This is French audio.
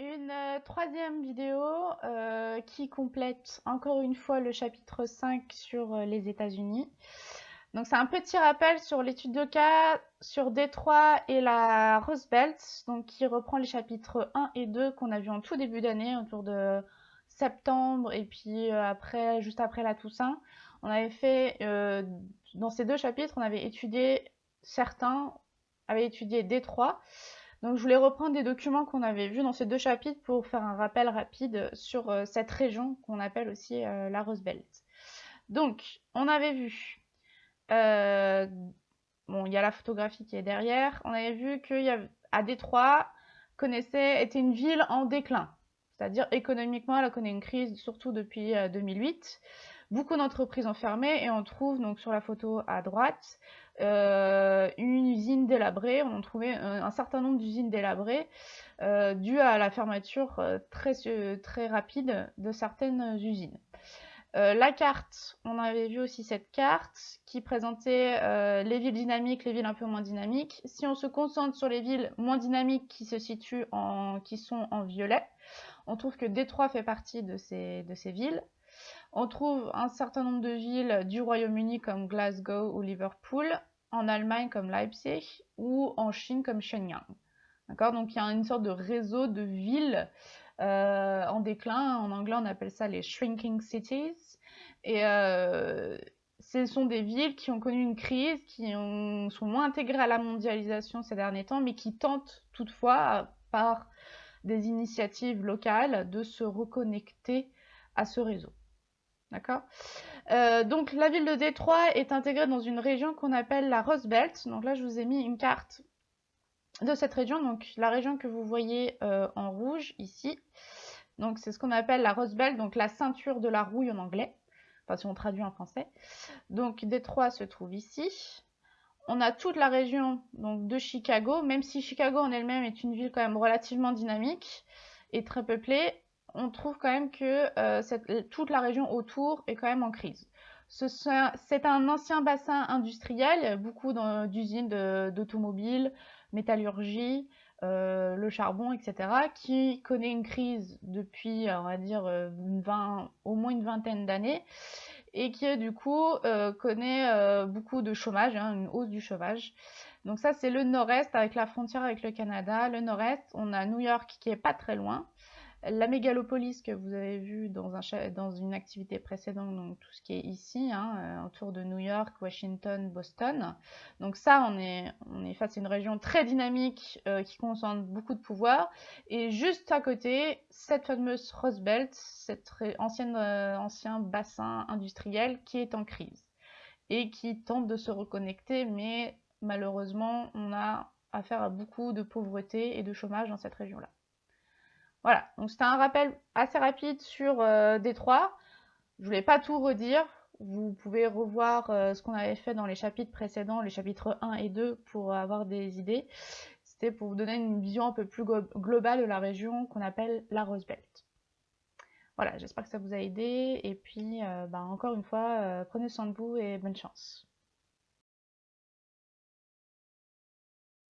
Une troisième vidéo qui complète encore une fois le chapitre 5 sur les États-Unis. Donc c'est un petit rappel sur l'étude de cas sur Détroit et la Rust Belt, donc qui reprend les chapitres 1 et 2 qu'on a vu en tout début d'année, autour de septembre et puis juste après la Toussaint. On avait fait, dans ces deux chapitres, on avait étudié Détroit. Donc je voulais reprendre des documents qu'on avait vus dans ces deux chapitres pour faire un rappel rapide sur cette région qu'on appelle aussi la Rust Belt. Donc on avait vu, bon il y a la photographie qui est derrière, on avait vu qu'à Détroit était une ville en déclin. C'est-à-dire économiquement, elle connaît une crise, surtout depuis 2008. Beaucoup d'entreprises ont fermé et on trouve donc sur la photo à droite une usine délabrée. On a trouvé un certain nombre d'usines délabrées dues à la fermeture très rapide de certaines usines. La carte, on avait vu aussi cette carte qui présentait les villes dynamiques, les villes un peu moins dynamiques. Si on se concentre sur les villes moins dynamiques qui sont en violet, on trouve que Détroit fait partie de ces villes. On trouve un certain nombre de villes du Royaume-Uni comme Glasgow ou Liverpool, en Allemagne comme Leipzig ou en Chine comme Shenyang. D'accord, donc il y a une sorte de réseau de villes en déclin. En anglais, on appelle ça les shrinking cities. Et ce sont des villes qui ont connu une crise, sont moins intégrées à la mondialisation ces derniers temps, mais qui tentent toutefois, par des initiatives locales, de se reconnecter à ce réseau. D'accord. Donc la ville de Détroit est intégrée dans une région qu'on appelle la Rust Belt. Donc là, je vous ai mis une carte de cette région. Donc la région que vous voyez en rouge ici. Donc c'est ce qu'on appelle la Rust Belt, donc la ceinture de la rouille en anglais. Enfin, si on traduit en français. Donc Détroit se trouve ici. On a toute la région donc, de Chicago, même si Chicago en elle-même est une ville quand même relativement dynamique et très peuplée, on trouve quand même que toute la région autour est quand même en crise. C'est un ancien bassin industriel, il y a beaucoup d'usines d'automobiles, métallurgie, le charbon, etc., qui connaît une crise depuis, on va dire, au moins une vingtaine d'années, et qui du coup connaît beaucoup de chômage, hein, une hausse du chômage. Donc ça c'est le nord-est avec la frontière avec le Canada. Le nord-est, on a New York qui est pas très loin. La mégalopolis que vous avez vu dans une activité précédente, donc tout ce qui est ici, hein, autour de New York, Washington, Boston. Donc ça, on est face à une région très dynamique qui concentre beaucoup de pouvoir. Et juste à côté, cette fameuse Rust Belt, ancien bassin industriel qui est en crise et qui tente de se reconnecter, mais malheureusement, on a affaire à beaucoup de pauvreté et de chômage dans cette région-là. Voilà, donc c'était un rappel assez rapide sur Détroit. Je voulais pas tout redire. Vous pouvez revoir ce qu'on avait fait dans les chapitres précédents, les chapitres 1 et 2, pour avoir des idées. C'était pour vous donner une vision un peu plus globale de la région qu'on appelle la Rust Belt. Voilà, j'espère que ça vous a aidé. Et puis, encore une fois, prenez soin de vous et bonne chance.